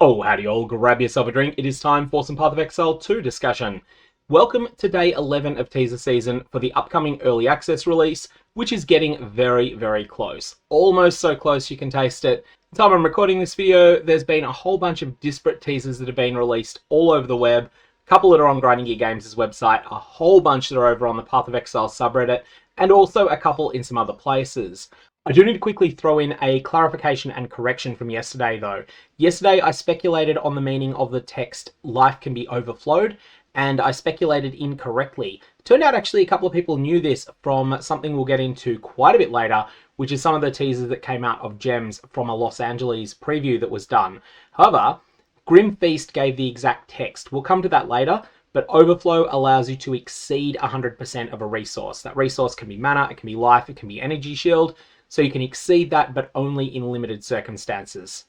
Oh, howdy all, grab yourself a drink. It is time for some PathOfExile 2 discussion. Welcome to day 11 of teaser season for the upcoming early access release, which is getting very, very close. Almost so close you can taste it. The time I'm recording this video, there's been a whole bunch of disparate teasers that have been released all over the web. A couple that are on Grinding Gear Games' website, a whole bunch that are over on the PathOfExile subreddit, and also a couple in some other places. I do need to quickly throw in a clarification and correction from yesterday though. Yesterday I speculated on the meaning of the text "life can be overflowed," and I speculated incorrectly. Turned out actually a couple of people knew this from something we'll get into quite a bit later, which is some of the teasers that came out of Gems from a Los Angeles preview that was done. However, Grim Feast gave the exact text. We'll come to that later, but Overflow allows you to exceed 100% of a resource. That resource can be mana, it can be life, it can be energy shield. So you can exceed that, but only in limited circumstances.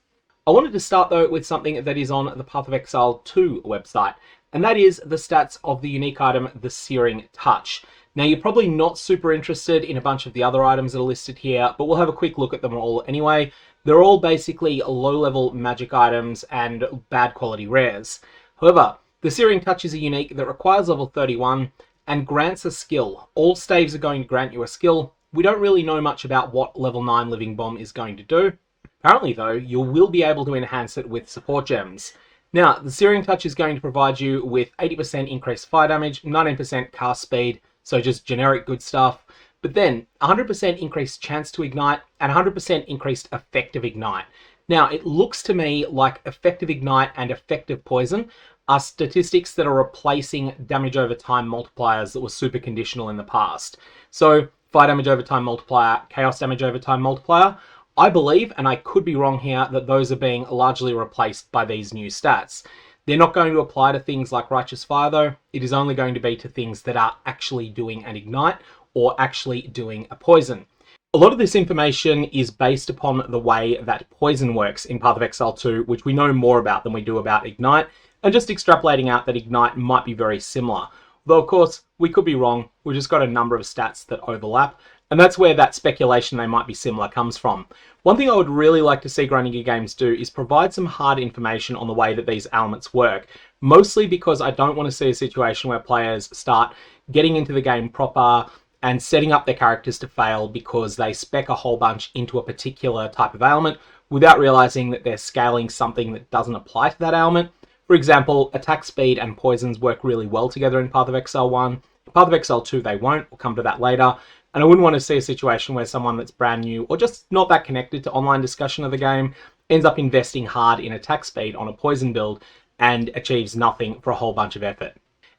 I wanted to start though with something that is on the PathOfExile 2 website, and that is the stats of the unique item, the Searing Touch. Now you're probably not super interested in a bunch of the other items that are listed here, but we'll have a quick look at them all anyway. They're all basically low-level magic items and bad quality rares. However, the Searing Touch is a unique that requires level 31 and grants a skill. All staves are going to grant you a skill. We don't really know much about what level 9 Living Bomb is going to do. Apparently though, you will be able to enhance it with support gems. Now, the Searing Touch is going to provide you with 80% increased fire damage, 19% cast speed, so just generic good stuff, but then 100% increased chance to ignite and 100% increased effective ignite. Now, it looks to me like effective ignite and effective poison are statistics that are replacing damage over time multipliers that were super conditional in the past. So, fire damage over time multiplier, chaos damage over time multiplier. I believe, and I could be wrong here, that those are being largely replaced by these new stats. They're not going to apply to things like Righteous Fire though. It is only going to be to things that are actually doing an ignite or actually doing a poison. A lot of this information is based upon the way that poison works in PathOfExile 2, which we know more about than we do about ignite, and just extrapolating out that ignite might be very similar. Though, of course, we could be wrong. We've just got a number of stats that overlap, and that's where that speculation they might be similar comes from. One thing I would really like to see Grinding Gear Games do is provide some hard information on the way that these elements work, mostly because I don't want to see a situation where players start getting into the game proper and setting up their characters to fail because they spec a whole bunch into a particular type of ailment without realizing that they're scaling something that doesn't apply to that ailment. For example, attack speed and poisons work really well together in PathOfExile 1. In PathOfExile 2 they won't, we'll come to that later. And I wouldn't want to see a situation where someone that's brand new or just not that connected to online discussion of the game ends up investing hard in attack speed on a poison build and achieves nothing for a whole bunch of effort.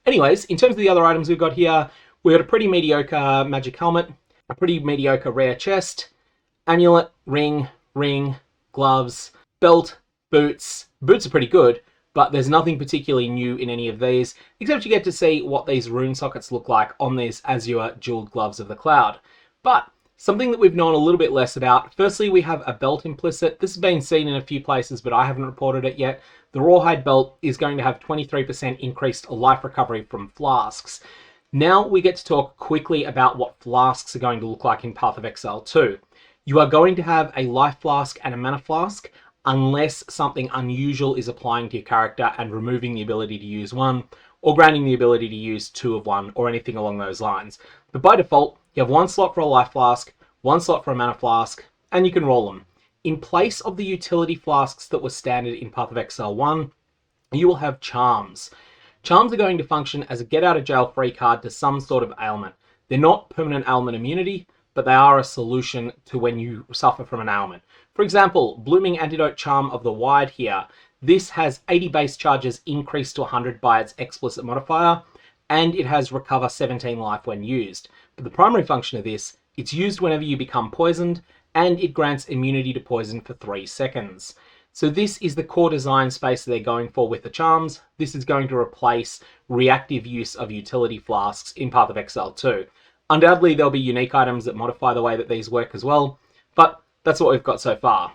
Anyways, in terms of the other items we've got here, we've got a pretty mediocre magic helmet, a pretty mediocre rare chest, amulet, ring, gloves, belt, boots. Boots are pretty good, but there's nothing particularly new in any of these, except you get to see what these rune sockets look like on these Azure Jeweled Gloves of the Cloud. But something that we've known a little bit less about, firstly we have a belt implicit. This has been seen in a few places, but I haven't reported it yet. The Rawhide belt is going to have 23% increased life recovery from Flasks. Now we get to talk quickly about what Flasks are going to look like in PathOfExile 2. You are going to have a life flask and a mana flask, unless something unusual is applying to your character and removing the ability to use one, or granting the ability to use 2 of one, or anything along those lines. But by default, you have 1 slot for a life flask, 1 slot for a mana flask, and you can roll them. In place of the utility flasks that were standard in PathOfExile 1, you will have charms. Charms are going to function as a get-out-of-jail-free card to some sort of ailment. They're not permanent ailment immunity, but they are a solution to when you suffer from an ailment. For example, Blooming Antidote Charm of the Wide here. This has 80 base charges increased to 100 by its explicit modifier, and it has Recover 17 life when used. But the primary function of this, it's used whenever you become poisoned, and it grants immunity to poison for 3 seconds. So this is the core design space they're going for with the charms. This is going to replace reactive use of utility flasks in PathOfExile 2. Undoubtedly, there'll be unique items that modify the way that these work as well, but that's what we've got so far.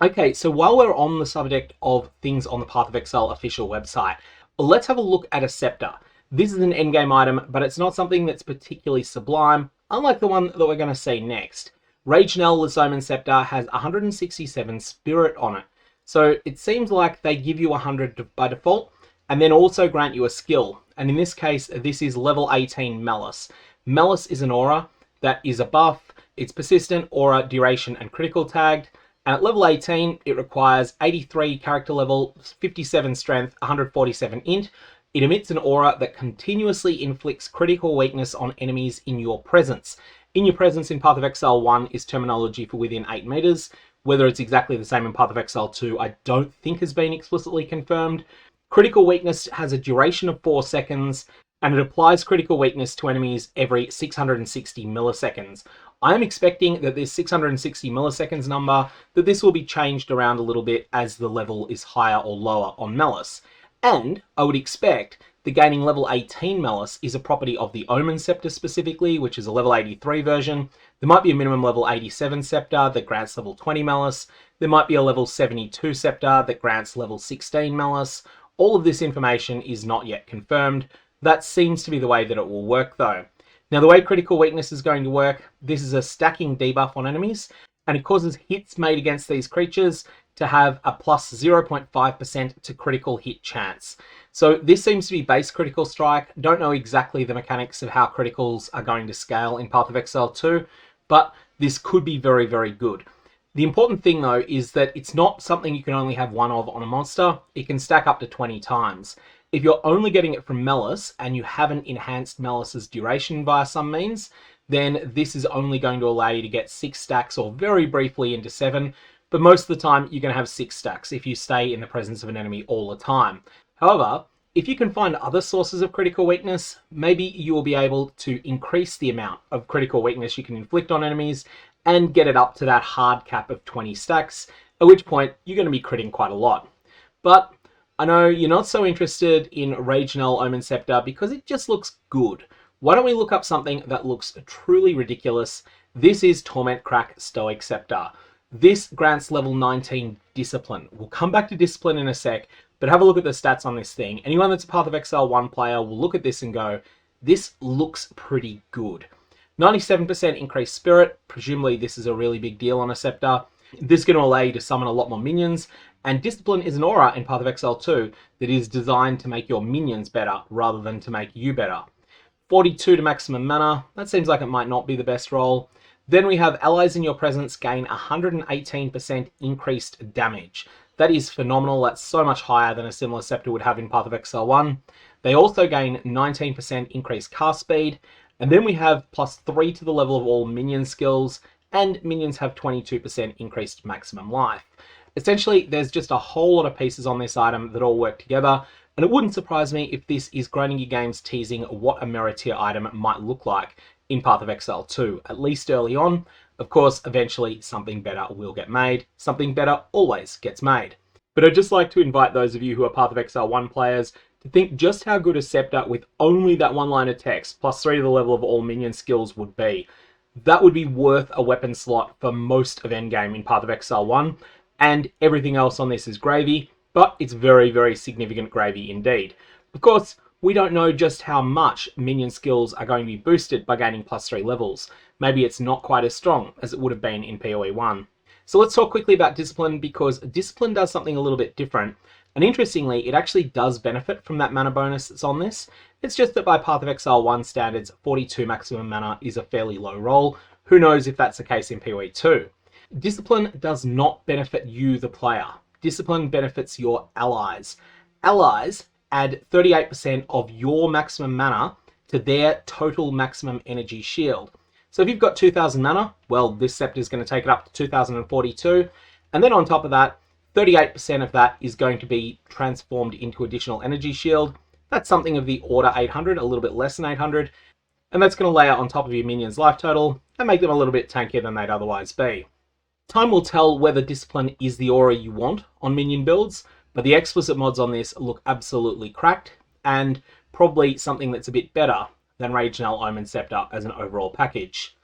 Okay, so while we're on the subject of things on the PathOfExile official website, let's have a look at a Scepter. This is an endgame item, but it's not something that's particularly sublime, unlike the one that we're going to see next. Knell, the Minion Scepter, has 167 spirit on it. So it seems like they give you 100 by default, and then also grant you a skill. And in this case, this is level 18 Malice. Malice is an aura that is a buff. It's persistent, aura, duration, and critical tagged. And at level 18, it requires 83 character level, 57 strength, 147 int. It emits an aura that continuously inflicts critical weakness on enemies in your presence. In your presence in PathOfExile 1 is terminology for within 8 meters. Whether it's exactly the same in PathOfExile 2, I don't think has been explicitly confirmed. Critical weakness has a duration of 4 seconds, and it applies critical weakness to enemies every 660 milliseconds. I am expecting that this 660 milliseconds number, that this will be changed around a little bit as the level is higher or lower on Malice. And I would expect that gaining level 18 Malice is a property of the Minion Scepter specifically, which is a level 83 version. There might be a minimum level 87 Scepter that grants level 20 Malice. There might be a level 72 Scepter that grants level 16 Malice. All of this information is not yet confirmed. That seems to be the way that it will work though. Now the way critical weakness is going to work, this is a stacking debuff on enemies, and it causes hits made against these creatures to have a plus 0.5% to critical hit chance. So this seems to be base critical strike. Don't know exactly the mechanics of how criticals are going to scale in PathOfExile 2, but this could be very, very good. The important thing though is that it's not something you can only have one of on a monster. It can stack up to 20 times. If you're only getting it from Malice and you haven't enhanced Malice's duration via some means, then this is only going to allow you to get 6 stacks or very briefly into 7, but most of the time you're going to have 6 stacks if you stay in the presence of an enemy all the time. However, if you can find other sources of critical weakness, maybe you will be able to increase the amount of critical weakness you can inflict on enemies and get it up to that hard cap of 20 stacks, at which point you're going to be critting quite a lot. But I know you're not so interested in Knell Minion Scepter because it just looks good. Why don't we look up something that looks truly ridiculous? This is Torment Crack Stoic Scepter. This grants level 19 Discipline. We'll come back to Discipline in a sec, but have a look at the stats on this thing. Anyone that's a PathOfExile 1 player will look at this and go, this looks pretty good. 97% increased spirit. Presumably this is a really big deal on a Scepter. This is going to allow you to summon a lot more minions. And Discipline is an aura in PathOfExile 2 that is designed to make your minions better rather than to make you better. 42 to maximum mana. That seems like it might not be the best roll. Then we have allies in your presence gain 118% increased damage. That is phenomenal. That's so much higher than a similar Scepter would have in PathOfExile 1. They also gain 19% increased cast speed. And then we have plus 3 to the level of all minion skills, and minions have 22% increased maximum life. Essentially, there's just a whole lot of pieces on this item that all work together, and it wouldn't surprise me if this is Grinding Gear Games teasing what a merit tier item might look like in PathOfExile 2, at least early on. Of course, eventually something better will get made. Something better always gets made. But I'd just like to invite those of you who are PathOfExile 1 players to think just how good a Scepter with only that one line of text, plus 3 to the level of all minion skills would be. That would be worth a weapon slot for most of endgame in PathOfExile 1, and everything else on this is gravy, but it's very, very significant gravy indeed. Of course, we don't know just how much minion skills are going to be boosted by gaining plus 3 levels. Maybe it's not quite as strong as it would have been in PoE 1. So let's talk quickly about Discipline, because Discipline does something a little bit different. And interestingly, it actually does benefit from that mana bonus that's on this. It's just that by PathOfExile 1 standards, 42 maximum mana is a fairly low roll. Who knows if that's the case in PoE 2. Discipline does not benefit you, the player. Discipline benefits your allies. Allies add 38% of your maximum mana to their total maximum energy shield. So if you've got 2000 mana, well, this Scepter is going to take it up to 2042. And then on top of that, 38% of that is going to be transformed into additional energy shield. That's something of the order 800, a little bit less than 800. And that's going to layer on top of your minions' life total and make them a little bit tankier than they'd otherwise be. Time will tell whether Discipline is the aura you want on minion builds, but the explicit mods on this look absolutely cracked, and probably something that's a bit better than Knell Minion Scepter as an overall package.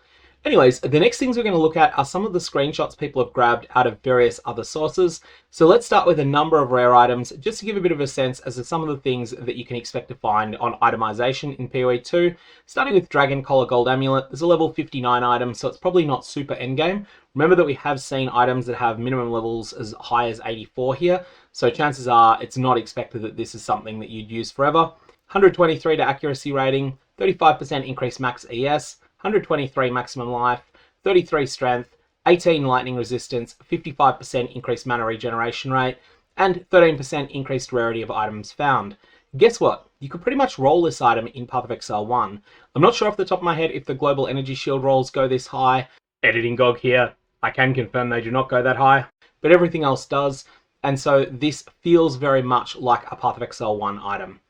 Anyways, the next things we're going to look at are some of the screenshots people have grabbed out of various other sources. So let's start with a number of rare items, just to give a bit of a sense as to some of the things that you can expect to find on itemization in PoE 2. Starting with Dragon Collar Gold Amulet, there's a level 59 item, so it's probably not super endgame. Remember that we have seen items that have minimum levels as high as 84 here, so chances are it's not expected that this is something that you'd use forever. 123 to accuracy rating, 35% increased max ES, 123 maximum life, 33 strength, 18 lightning resistance, 55% increased mana regeneration rate, and 13% increased rarity of items found. Guess what? You could pretty much roll this item in PathOfExile 1. I'm not sure off the top of my head if the global energy shield rolls go this high. Editing GOG here. I can confirm they do not go that high, but everything else does, and so this feels very much like a PathOfExile 1 item.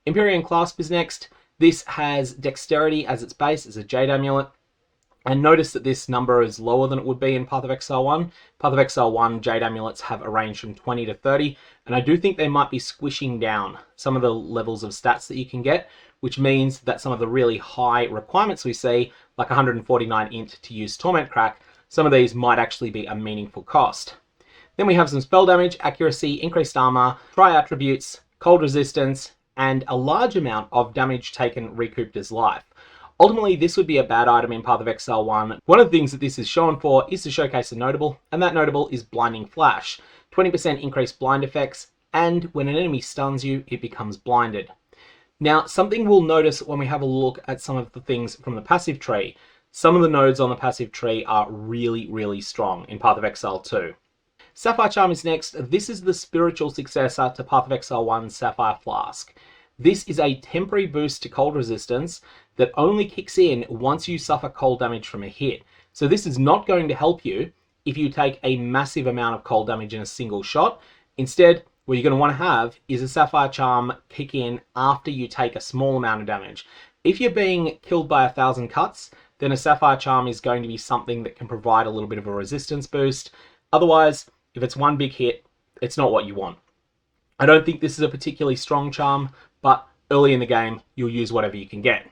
Empyrean Clasp is next. This has Dexterity as its base, as a Jade Amulet. And notice that this number is lower than it would be in PathOfExile 1. PathOfExile 1 Jade Amulets have a range from 20 to 30, and I do think they might be squishing down some of the levels of stats that you can get, which means that some of the really high requirements we see, like 149 int to use Torment Crack, some of these might actually be a meaningful cost. Then we have some spell damage, accuracy, increased armor, tri-attributes, cold resistance, and a large amount of damage taken recouped as life. Ultimately, this would be a bad item in PathOfExile 1. One of the things that this is shown for is to showcase a notable, and that notable is Blinding Flash. 20% increased blind effects, and when an enemy stuns you, it becomes blinded. Now, something we'll notice when we have a look at some of the things from the passive tree, some of the nodes on the passive tree are really, really strong in PathOfExile 2. Sapphire Charm is next. This is the spiritual successor to PathOfExile 1's Sapphire Flask. This is a temporary boost to cold resistance that only kicks in once you suffer cold damage from a hit. So this is not going to help you if you take a massive amount of cold damage in a single shot. Instead, what you're going to want to have is a Sapphire Charm kick in after you take a small amount of damage. If you're being killed by 1,000 cuts, then a Sapphire Charm is going to be something that can provide a little bit of a resistance boost. Otherwise, if it's one big hit, it's not what you want. I don't think this is a particularly strong charm, but early in the game, you'll use whatever you can get.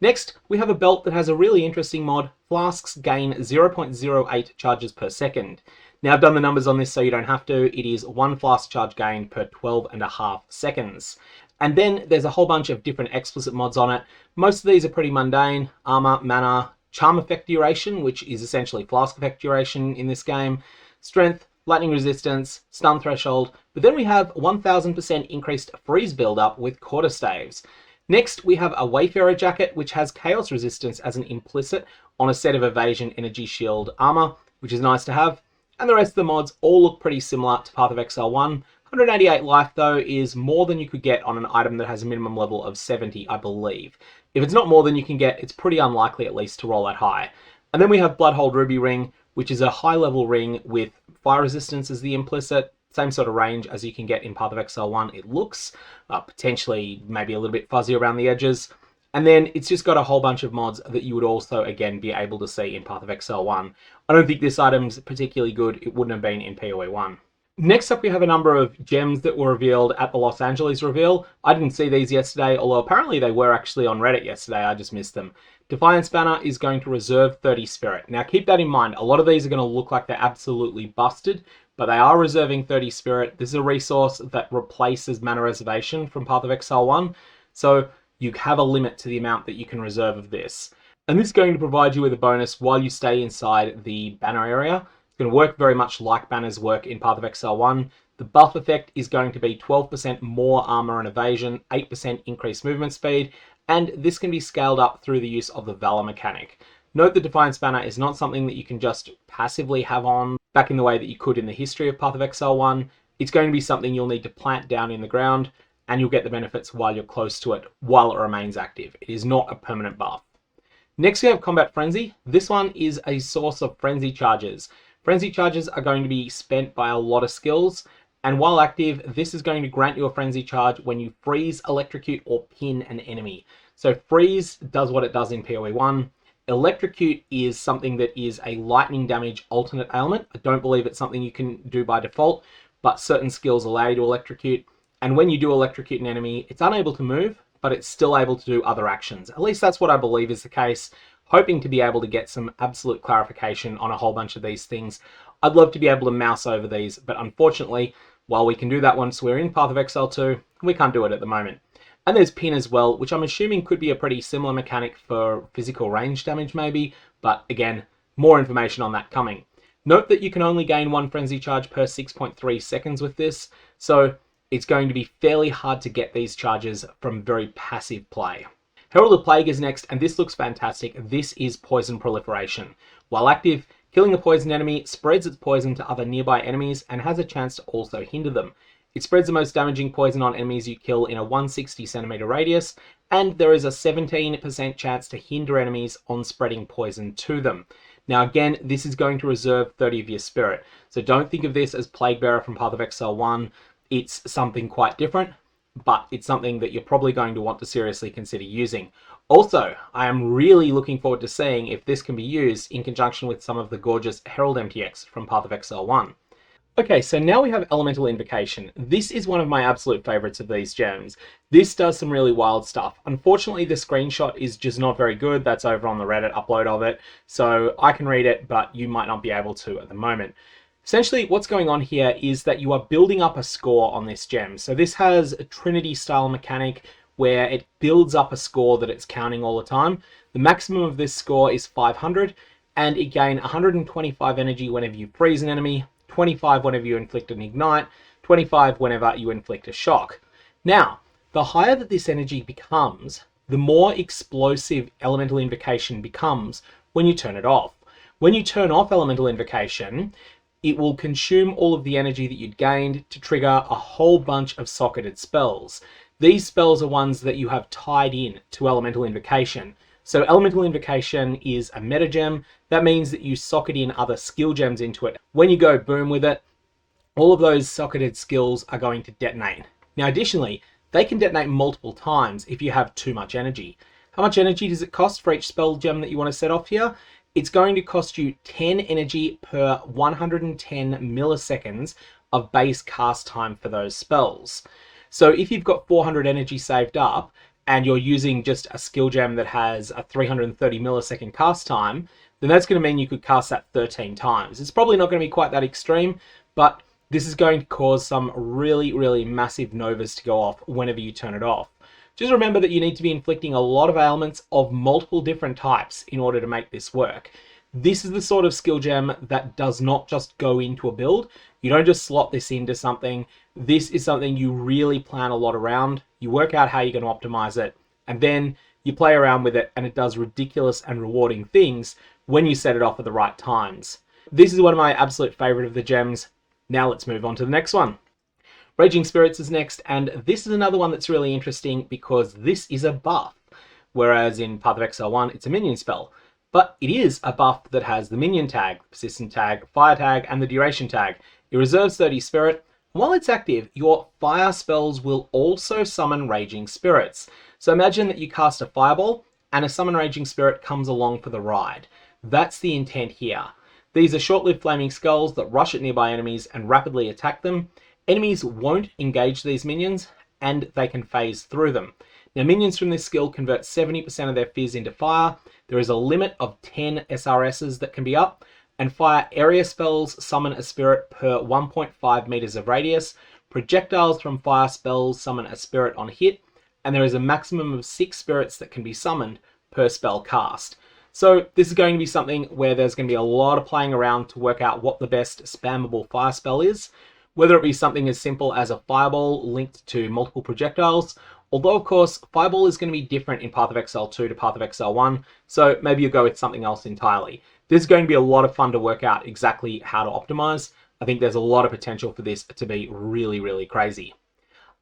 Next, we have a belt that has a really interesting mod. Flasks gain 0.08 charges per second. Now, I've done the numbers on this so you don't have to. It is 1 flask charge gain per 12.5 seconds. And then there's a whole bunch of different explicit mods on it. Most of these are pretty mundane. Armor, mana, charm effect duration, which is essentially flask effect duration in this game, strength, lightning resistance, stun threshold, but then we have 1000% increased freeze buildup with quarter staves. Next, we have a Wayfarer jacket, which has chaos resistance as an implicit on a set of evasion, energy, shield, armor, which is nice to have. And the rest of the mods all look pretty similar to PathOfExile 1. 188 life, though, is more than you could get on an item that has a minimum level of 70, I believe. If it's not more than you can get, it's pretty unlikely at least to roll that high. And then we have Bloodhold Ruby Ring, which is a high-level ring with fire resistance as the implicit. Same sort of range as you can get in PathOfExile 1, it looks. Potentially maybe a little bit fuzzy around the edges. And then it's just got a whole bunch of mods that you would also, again, be able to see in PathOfExile 1. I don't think this item's particularly good. It wouldn't have been in PoE 1. Next up, we have a number of gems that were revealed at the Los Angeles reveal. I didn't see these yesterday, although apparently they were actually on Reddit yesterday. I just missed them. Defiance banner is going to reserve 30 spirit. Now keep that in mind. A lot of these are going to look like they're absolutely busted, but they are reserving 30 spirit. This is a resource that replaces mana reservation from PathOfExile 1, so you have a limit to the amount that you can reserve of this. And this is going to provide you with a bonus while you stay inside the banner area. It's going to work very much like banners work in PathOfExile 1. The buff effect is going to be 12% more armor and evasion, 8% increased movement speed, and this can be scaled up through the use of the Valor mechanic. Note the Defiance banner is not something that you can just passively have on back in the way that you could in the history of PathOfExile 1. It's going to be something you'll need to plant down in the ground, and you'll get the benefits while you're close to it, while it remains active. It is not a permanent buff. Next we have Combat Frenzy. This one is a source of Frenzy charges. Frenzy charges are going to be spent by a lot of skills, and while active, this is going to grant you a Frenzy charge when you freeze, electrocute, or pin an enemy. So freeze does what it does in PoE 1. Electrocute is something that is a lightning damage alternate ailment. I don't believe it's something you can do by default, but certain skills allow you to electrocute. And when you do electrocute an enemy, it's unable to move, but it's still able to do other actions. At least that's what I believe is the case. hoping to be able to get some absolute clarification on a whole bunch of these things. I'd love to be able to mouse over these, but unfortunately, while we can do that once we're in PathOfExile 2, we can't do it at the moment. And there's Pin as well, which I'm assuming could be a pretty similar mechanic for physical range damage maybe, but again, more information on that coming. Note that you can only gain 1 frenzy charge per 6.3 seconds with this, so it's going to be fairly hard to get these charges from very passive play. Herald of Plague is next, and this looks fantastic. This is poison proliferation. While active, killing a poisoned enemy spreads its poison to other nearby enemies and has a chance to also hinder them. It spreads the most damaging poison on enemies you kill in a 160 centimeter radius, and there is a 17% chance to hinder enemies on spreading poison to them. Now again, this is going to reserve 30 of your spirit, so don't think of this as Plaguebearer from PathOfExile 1. It's something quite different, but it's something that you're probably going to want to seriously consider using. Also, I am really looking forward to seeing if this can be used in conjunction with some of the gorgeous Herald MTX from PathOfExile 1. Okay, so now we have Elemental Invocation. This is one of my absolute favorites of these gems. This does some really wild stuff. Unfortunately, the screenshot is just not very good. That's over on the Reddit upload of it, so I can read it, but you might not be able to at the moment. Essentially, what's going on here is that you are building up a score on this gem. So this has a Trinity-style mechanic where it builds up a score that it's counting all the time. The maximum of this score is 500, and it gains 125 energy whenever you freeze an enemy, 25 whenever you inflict an ignite, 25 whenever you inflict a shock. Now, the higher that this energy becomes, the more explosive Elemental Invocation becomes when you turn it off. When you turn off Elemental Invocation, it will consume all of the energy that you'd gained to trigger a whole bunch of socketed spells. These spells are ones that you have tied in to Elemental Invocation. So Elemental Invocation is a meta gem. That means that you socket in other skill gems into it. When you go boom with it, all of those socketed skills are going to detonate. Now additionally, they can detonate multiple times if you have too much energy. How much energy does it cost for each spell gem that you want to set off here? It's going to cost you 10 energy per 110 milliseconds of base cast time for those spells. So if you've got 400 energy saved up, and you're using just a skill gem that has a 330 millisecond cast time, then that's going to mean you could cast that 13 times. It's probably not going to be quite that extreme, but this is going to cause some really, really massive novas to go off whenever you turn it off. Just remember that you need to be inflicting a lot of ailments of multiple different types in order to make this work. This is the sort of skill gem that does not just go into a build. You don't just slot this into something. This is something you really plan a lot around. You work out how you're going to optimize it, and then you play around with it, and it does ridiculous and rewarding things when you set it off at the right times. This is one of my absolute favorite of the gems. Now let's move on to the next one. Raging Spirits is next, and this is another one that's really interesting because this is a buff, whereas in PathOfExile 1 it's a minion spell. But it is a buff that has the minion tag, persistent tag, fire tag, and the duration tag. It reserves 30 spirit. While it's active, your fire spells will also summon Raging Spirits. So imagine that you cast a fireball and a summon Raging Spirit comes along for the ride. That's the intent here. These are short-lived flaming skulls that rush at nearby enemies and rapidly attack them. Enemies won't engage these minions, and they can phase through them. Now, minions from this skill convert 70% of their fizz into fire. There is a limit of 10 SRSs that can be up, and fire area spells summon a spirit per 1.5 meters of radius. Projectiles from fire spells summon a spirit on hit, and there is a maximum of 6 spirits that can be summoned per spell cast. So this is going to be something where there's going to be a lot of playing around to work out what the best spammable fire spell is, whether it be something as simple as a fireball linked to multiple projectiles. Although, of course, Fireball is going to be different in PathOfExile 2 to PathOfExile 1, so maybe you'll go with something else entirely. This is going to be a lot of fun to work out exactly how to optimize. I think there's a lot of potential for this to be really, really crazy.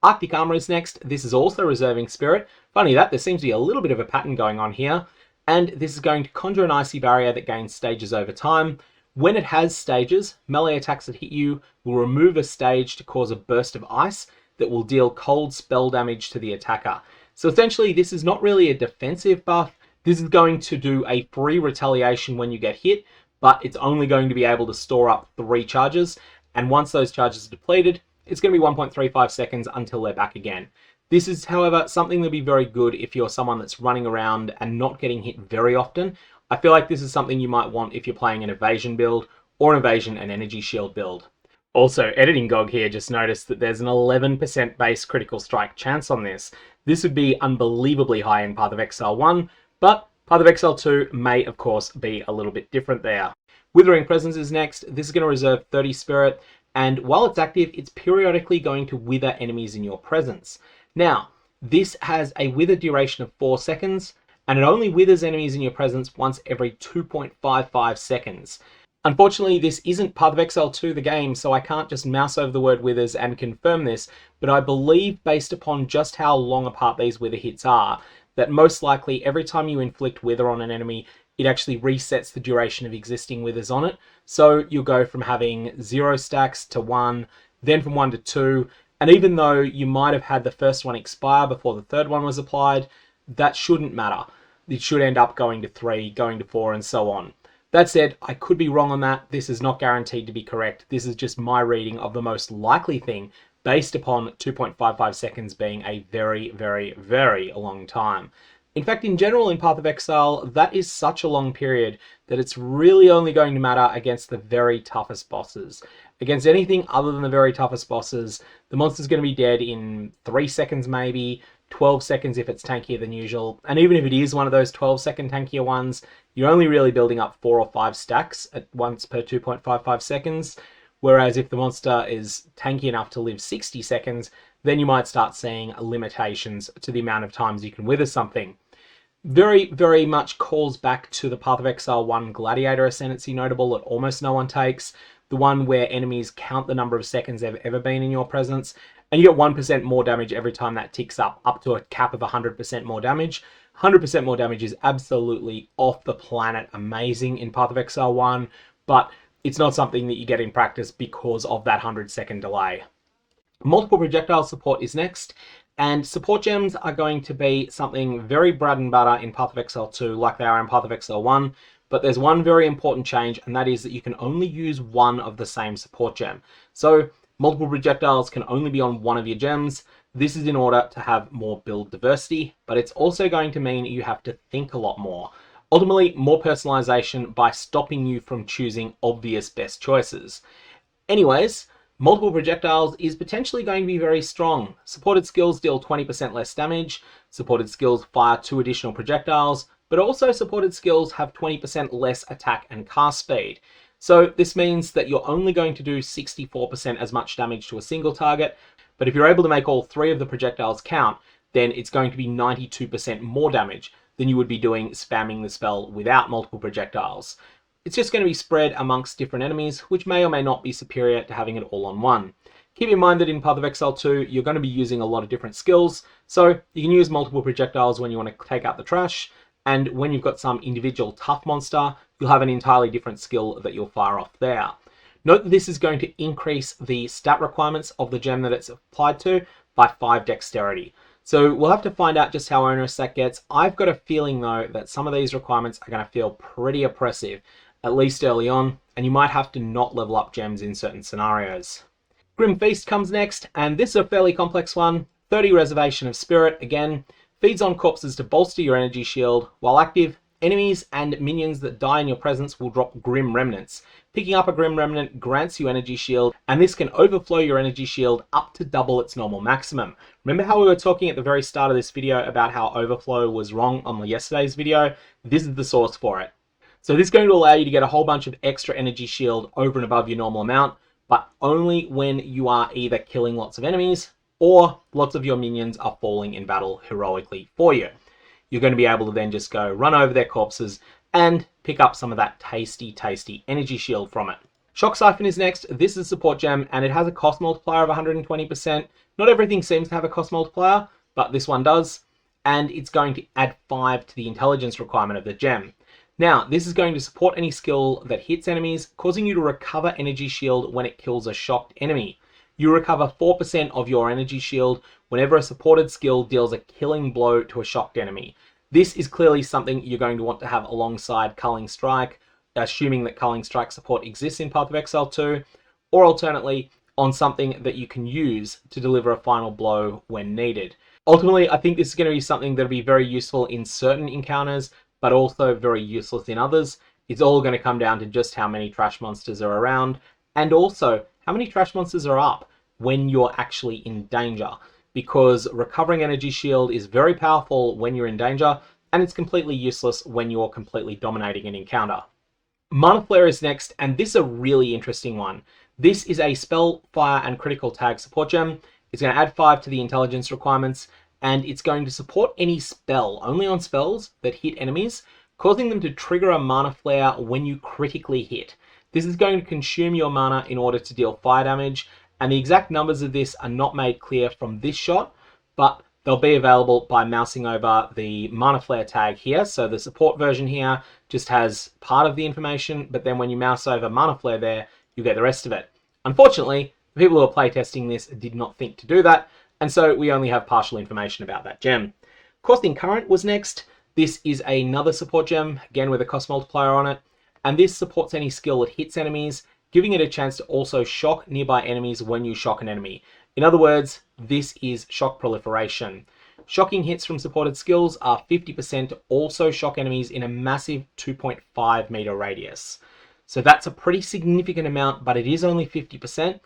Arctic Armor is next. This is also reserving Spirit. Funny that, there seems to be a little bit of a pattern going on here. And this is going to conjure an icy barrier that gains stages over time. When it has stages, melee attacks that hit you will remove a stage to cause a burst of ice that will deal cold spell damage to the attacker. So essentially, this is not really a defensive buff. This is going to do a free retaliation when you get hit, but it's only going to be able to store up 3 charges. And once those charges are depleted, it's going to be 1.35 seconds until they're back again. This is, however, something that'll be very good if you're someone that's running around and not getting hit very often. I feel like this is something you might want if you're playing an evasion build or an evasion and energy shield build. Also, Editing Gog here just noticed that there's an 11% base critical strike chance on this. This would be unbelievably high in PathOfExile 1, but PathOfExile 2 may, of course, be a little bit different there. Withering Presence is next. This is going to reserve 30 spirit, and while it's active, it's periodically going to wither enemies in your presence. Now, this has a wither duration of 4 seconds, and it only withers enemies in your presence once every 2.55 seconds. Unfortunately, this isn't PathOfExile 2 the game, so I can't just mouse over the word withers and confirm this, but I believe, based upon just how long apart these wither hits are, that most likely every time you inflict wither on an enemy, it actually resets the duration of existing withers on it. So you'll go from having 0 stacks to 1, then from 1 to 2, and even though you might have had the first one expire before the third one was applied, that shouldn't matter. It should end up going to 3, going to 4, and so on. That said, I could be wrong on that. This is not guaranteed to be correct. This is just my reading of the most likely thing based upon 2.55 seconds being a very, very, very long time. In fact, in general, in PathOfExile, that is such a long period that it's really only going to matter against the very toughest bosses. Against anything other than the very toughest bosses, the monster's going to be dead in 3 seconds maybe, 12 seconds if it's tankier than usual, and even if it is one of those 12-second tankier ones, you're only really building up 4 or 5 stacks at once per 2.55 seconds, whereas if the monster is tanky enough to live 60 seconds, then you might start seeing limitations to the amount of times you can wither something. Very, very much calls back to the PathOfExile 1 Gladiator Ascendancy notable that almost no one takes, the one where enemies count the number of seconds they've ever been in your presence, and you get 1% more damage every time that ticks up to a cap of 100% more damage. 100% more damage is absolutely off the planet amazing in PathOfExile 1, but it's not something that you get in practice because of that 100-second delay. Multiple projectile support is next, and support gems are going to be something very bread and butter in PathOfExile 2 like they are in PathOfExile 1, but there's one very important change, and that is that you can only use one of the same support gem. So multiple projectiles can only be on one of your gems. This is in order to have more build diversity, but it's also going to mean you have to think a lot more. Ultimately, more personalization by stopping you from choosing obvious best choices. Anyways, multiple projectiles is potentially going to be very strong. Supported skills deal 20% less damage, supported skills fire 2 additional projectiles, but also supported skills have 20% less attack and cast speed. So this means that you're only going to do 64% as much damage to a single target, but if you're able to make all 3 of the projectiles count, then it's going to be 92% more damage than you would be doing spamming the spell without multiple projectiles. It's just going to be spread amongst different enemies, which may or may not be superior to having it all on one. Keep in mind that in PathOfExile 2, you're going to be using a lot of different skills, so you can use multiple projectiles when you want to take out the trash, and when you've got some individual tough monster, you'll have an entirely different skill that you'll fire off there. Note that this is going to increase the stat requirements of the gem that it's applied to by 5 dexterity. So we'll have to find out just how onerous that gets. I've got a feeling though that some of these requirements are going to feel pretty oppressive, at least early on, and you might have to not level up gems in certain scenarios. Grim Feast comes next, and this is a fairly complex one. 30 Reservation of Spirit, again, feeds on corpses to bolster your energy shield. While active, enemies and minions that die in your presence will drop Grim Remnants. Picking up a Grim Remnant grants you energy shield, and this can overflow your energy shield up to double its normal maximum. Remember how we were talking at the very start of this video about how overflow was wrong on yesterday's video? This is the source for it. So this is going to allow you to get a whole bunch of extra energy shield over and above your normal amount, but only when you are either killing lots of enemies or lots of your minions are falling in battle heroically for you. You're going to be able to then just go run over their corpses and pick up some of that tasty, tasty energy shield from it. Shock Siphon is next. This is a support gem, and it has a cost multiplier of 120%. Not everything seems to have a cost multiplier, but this one does, and it's going to add 5 to the intelligence requirement of the gem. Now, this is going to support any skill that hits enemies, causing you to recover energy shield when it kills a shocked enemy. You recover 4% of your energy shield whenever a supported skill deals a killing blow to a shocked enemy. This is clearly something you're going to want to have alongside Culling Strike, assuming that Culling Strike support exists in PathOfExile 2, or alternately on something that you can use to deliver a final blow when needed. Ultimately, I think this is going to be something that will be very useful in certain encounters, but also very useless in others. It's all going to come down to just how many trash monsters are around, and also how many trash monsters are up when you're actually in danger, because recovering energy shield is very powerful when you're in danger, and it's completely useless when you're completely dominating an encounter. Mana Flare is next, and this is a really interesting one. This is a spell, fire, and critical tag support gem. It's going to add 5 to the intelligence requirements, and it's going to support any spell, only on spells that hit enemies, causing them to trigger a Mana Flare when you critically hit. This is going to consume your mana in order to deal fire damage, and the exact numbers of this are not made clear from this shot, but they'll be available by mousing over the Mana Flare tag here. So the support version here just has part of the information, but then when you mouse over Mana Flare there, you get the rest of it. Unfortunately, the people who are playtesting this did not think to do that, and so we only have partial information about that gem. Coursing Current was next. This is another support gem, again with a cost multiplier on it, and this supports any skill that hits enemies, giving it a chance to also shock nearby enemies when you shock an enemy. In other words, this is shock proliferation. Shocking hits from supported skills are 50% to also shock enemies in a massive 2.5 meter radius. So that's a pretty significant amount, but it is only 50%,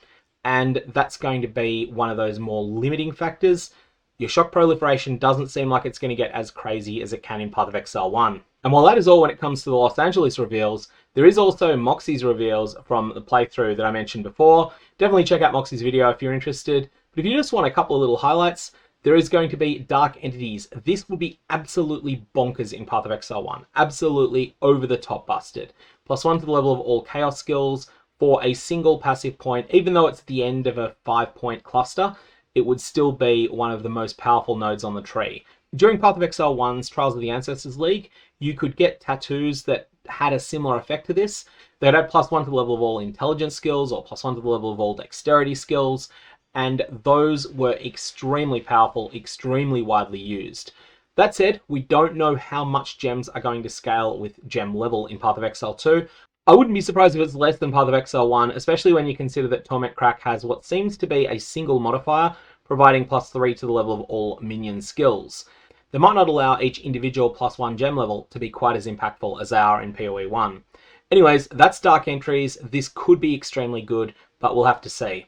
and that's going to be one of those more limiting factors. Your shock proliferation doesn't seem like it's going to get as crazy as it can in PathOfExile 1. And while that is all when it comes to the Los Angeles reveals, there is also Moxsy's reveals from the playthrough that I mentioned before. Definitely check out Moxsy's video if you're interested. But if you just want a couple of little highlights, there is going to be Dark Entities. This will be absolutely bonkers in PathOfExile 1. Absolutely over the top busted. +1 to the level of all Chaos skills for a single passive point. Even though it's the end of a 5-point cluster, it would still be one of the most powerful nodes on the tree. During PathOfExile 1's Trials of the Ancestors League, you could get tattoos that had a similar effect to this. They'd add +1 to the level of all intelligence skills, or +1 to the level of all dexterity skills, and those were extremely powerful, extremely widely used. That said, we don't know how much gems are going to scale with gem level in PathOfExile 2. I wouldn't be surprised if it's less than PathOfExile 1, especially when you consider that Torment Crack has what seems to be a single modifier, providing +3 to the level of all minion skills. They might not allow each individual +1 gem level to be quite as impactful as they are in PoE 1. Anyways, that's Dark Entries. This could be extremely good, but we'll have to see.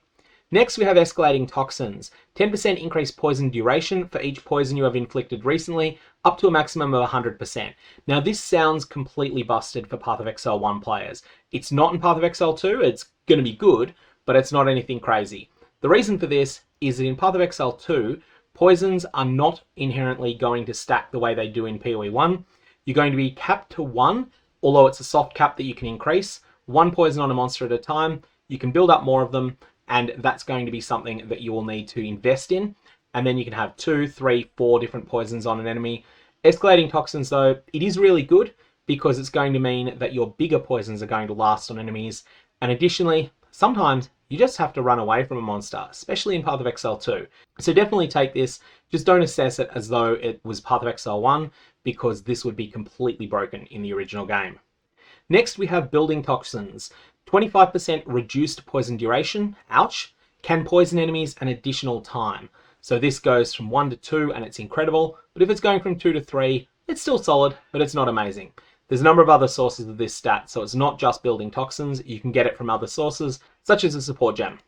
Next, we have Escalating Toxins. 10% increased poison duration for each poison you have inflicted recently, up to a maximum of 100%. Now, this sounds completely busted for PathOfExile 1 players. It's not in PathOfExile 2, it's going to be good, but it's not anything crazy. The reason for this is that in PathOfExile 2, poisons are not inherently going to stack the way they do in PoE 1. You're going to be capped to 1, although it's a soft cap that you can increase. 1 poison on a monster at a time. You can build up more of them, and that's going to be something that you will need to invest in. And then you can have 2, 3, 4 different poisons on an enemy. Escalating Toxins, though, it is really good because it's going to mean that your bigger poisons are going to last on enemies. And additionally, sometimes you just have to run away from a monster, especially in PathOfExile 2. So definitely take this. Just don't assess it as though it was PathOfExile 1, because this would be completely broken in the original game. Next, we have Building Toxins. 25% reduced poison duration, ouch, can poison enemies an additional time. So this goes from 1 to 2 and it's incredible, but if it's going from 2 to 3, it's still solid, but it's not amazing. There's a number of other sources of this stat, so it's not just Building Toxins. You can get it from other sources, such as a support gem.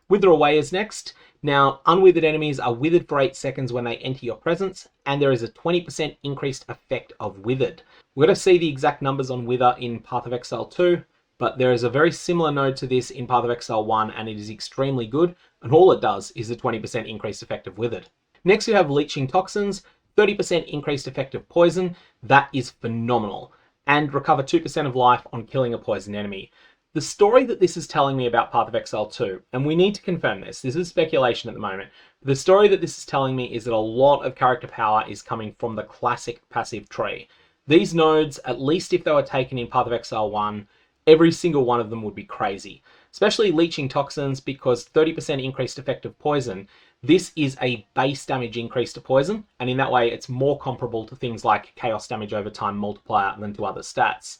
Wither Away is next. Now, unwithered enemies are withered for 8 seconds when they enter your presence, and there is a 20% increased effect of withered. We're going to see the exact numbers on Wither in PathOfExile 2, but there is a very similar node to this in PathOfExile 1, and it is extremely good, and all it does is a 20% increased effect of withered. Next, we have Leeching Toxins. 30% increased effect of poison. That is phenomenal. And recover 2% of life on killing a poison enemy. The story that this is telling me about PathOfExile 2, and we need to confirm this is speculation at the moment, the story that this is telling me is that a lot of character power is coming from the classic passive tree. These nodes, at least if they were taken in PathOfExile 1, every single one of them would be crazy. Especially Leeching Toxins, because 30% increased effect of poison. This is a base damage increase to poison, and in that way it's more comparable to things like Chaos Damage over time multiplier than to other stats.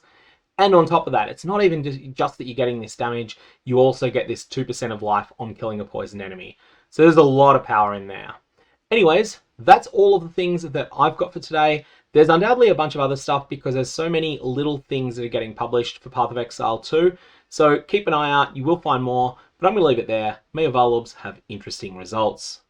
And on top of that, it's not even just that you're getting this damage, you also get this 2% of life on killing a poison enemy. So there's a lot of power in there. Anyways, That's all of the things that I've got for today. There's undoubtedly a bunch of other stuff because there's so many little things that are getting published for Path of Exile 2. So keep an eye out, you will find more, but I'm going to leave it there. May your Valobs have interesting results.